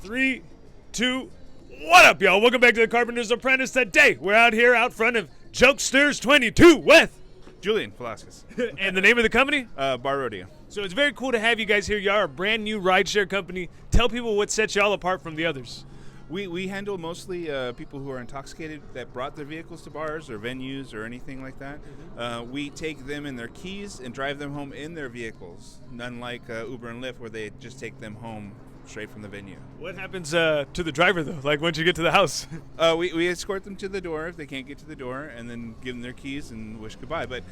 3, 2, what up, y'all? Welcome back to the Carpenter's Apprentice. Today, we're out front of Jokesters 22 with Julian Velasquez. and the name of the company? BarRodeo. So it's very cool to have you guys here. Y'all are a brand new rideshare company. Tell people what sets y'all apart from the others. We handle mostly people who are intoxicated that brought their vehicles to bars or venues or anything like that. We take them and their keys and drive them home in their vehicles, unlike Uber and Lyft where they just take them home straight from the venue. What happens to the driver, though, like once you get to the house? We escort them to the door if they can't get to the door and then give them their keys and wish goodbye. But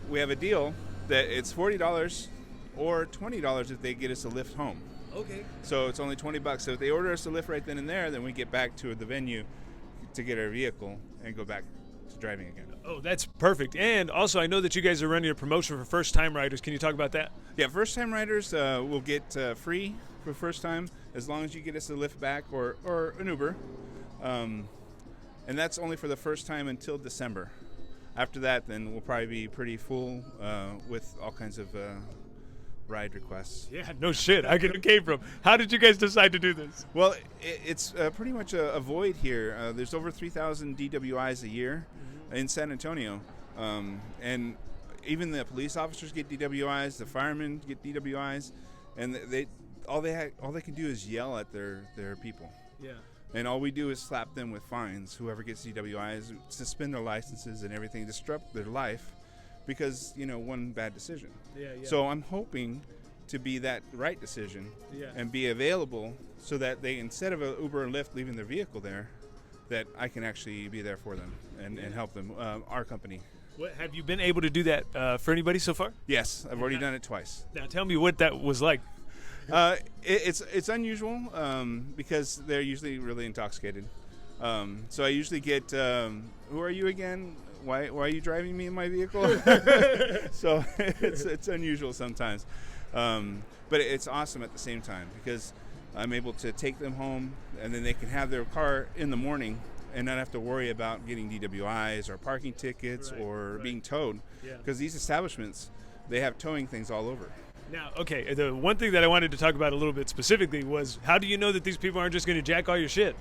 we have a deal that it's $40 or $20 if they get us a lift home. Okay. So it's only $20. So if they order us a lift right then and there, then we get back to the venue to get our vehicle and go back to driving again. Oh, that's perfect. And also, I know that you guys are running a promotion for first-time riders. Can you talk about that? Yeah, first-time riders will get free for first time as long as you get us a lift back or an Uber. And that's only for the first time until December. After that, then we'll probably be pretty full with all kinds of ride requests. Yeah, no shit. I get it came from. How did you guys decide to do this? Well, it's pretty much a void here. There's over 3,000 DWIs a year in San Antonio, and even the police officers get DWIs, the firemen get DWIs, and all they can do is yell at their people. Yeah. And all we do is slap them with fines. Whoever gets DWIs, suspend their licenses and everything, disrupt their life. Because, one bad decision. Yeah. So I'm hoping to be that right decision and be available so that they, instead of an Uber and Lyft leaving their vehicle there, that I can actually be there for them and help them, our company. What, have you been able to do that for anybody so far? Yes, I've already done it twice. Now tell me what that was like. It's unusual because they're usually really intoxicated. So I usually get, who are you again? Why are you driving me in my vehicle? So it's unusual sometimes, but it's awesome at the same time because I'm able to take them home and then they can have their car in the morning and not have to worry about getting DWIs or parking tickets or being towed because these establishments, they have towing things all over. Now, okay, the one thing that I wanted to talk about a little bit specifically was how do you know that these people aren't just going to jack all your shit?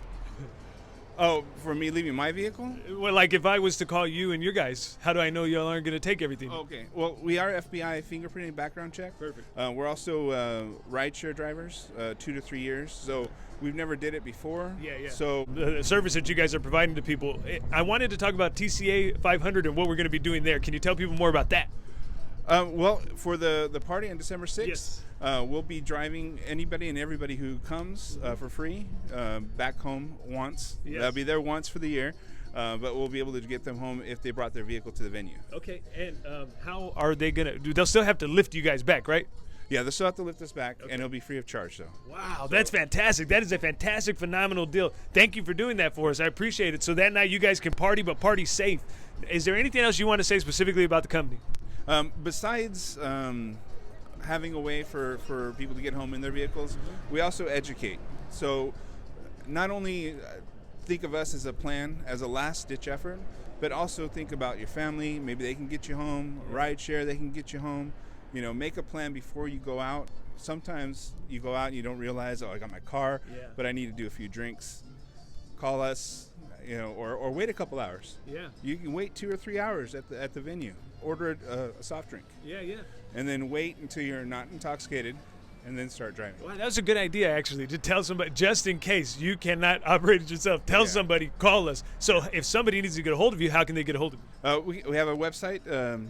Oh, for me leaving my vehicle? Well, like if I was to call you and your guys, how do I know y'all aren't going to take everything? Okay. Well, we are FBI fingerprinting background check. Perfect. We're also rideshare drivers, 2 to 3 years. So we've never did it before. Yeah. So the service that you guys are providing to people, I wanted to talk about TCA 500 and what we're going to be doing there. Can you tell people more about that? Well, for the party on December 6th, Yes. We'll be driving anybody and everybody who comes for free back home once. Yes. They'll be there once for the year, but we'll be able to get them home if they brought their vehicle to the venue. Okay, and how are they going to, they'll still have to lift you guys back, right? Yeah, they'll still have to lift us back, and it'll be free of charge, though. Wow, that's fantastic. That is a fantastic, phenomenal deal. Thank you for doing that for us. I appreciate it. So that night you guys can party, but party safe. Is there anything else you want to say specifically about the company? Besides having a way for people to get home in their vehicles, we also educate. So not only think of us as a plan, as a last-ditch effort, but also think about your family. Maybe they can get you home. Ride share, they can get you home. Make a plan before you go out. Sometimes you go out and you don't realize, I got my car, but I need to do a few drinks. Call us, or wait a couple hours. Yeah. You can wait 2 or 3 hours at the venue. Order a soft drink. Yeah. And then wait until you're not intoxicated, and then start driving. Wow, that was a good idea, actually, to tell somebody, just in case you cannot operate it yourself, tell somebody, call us. So if somebody needs to get a hold of you, how can they get a hold of you? We have a website,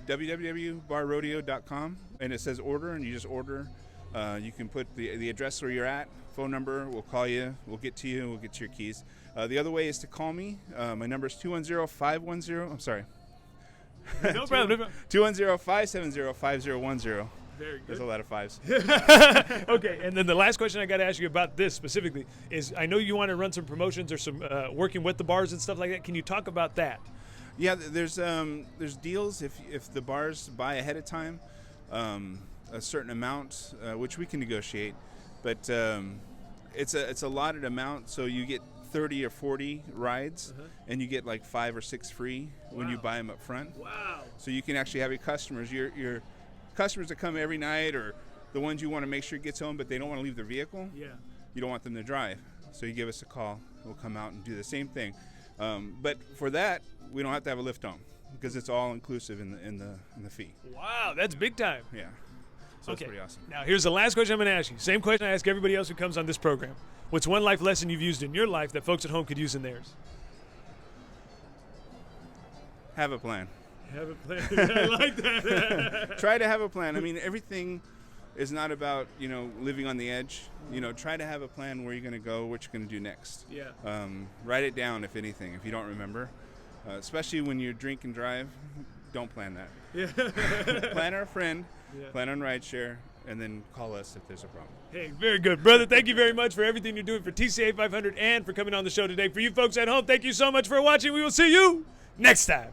www.barrodeo.com, and it says order, and you just order. You can put the address where you're at, phone number, we'll call you, we'll get to you, and we'll get your keys. The other way is to call me. My number is 210-510, I'm sorry. No problem. 210-570-5010. Very good. There's a lot of fives. Okay, and then the last question I got to ask you about this specifically is I know you want to run some promotions or some working with the bars and stuff like that. Can you talk about that? Yeah, there's deals if the bars buy ahead of time, a certain amount, which we can negotiate, but it's a allotted amount, so you get 30 or 40 rides, and you get like 5 or 6 free when you buy them up front. Wow. So you can actually have your customers that come every night, or the ones you want to make sure gets home, but they don't want to leave their vehicle. Yeah. you don't want them to drive. So you give us a call. We'll come out and do the same thing. But for that, we don't have to have a lift home because it's all inclusive in the fee. Wow, that's big time. Yeah. So it's pretty awesome. Now, here's the last question I'm going to ask you. Same question I ask everybody else who comes on this program. What's one life lesson you've used in your life that folks at home could use in theirs? Have a plan. Have a plan. I like that. Try to have a plan. I mean, everything is not about, living on the edge. Try to have a plan where you're going to go, what you're going to do next. Yeah. Write it down, if anything, if you don't remember. Especially when you drink and drive, don't plan that. Yeah. Plan our friend, plan on rideshare, and then call us if there's a problem. Hey, very good. Brother, thank you very much for everything you're doing for TCA 500 and for coming on the show today. For you folks at home, thank you so much for watching. We will see you next time.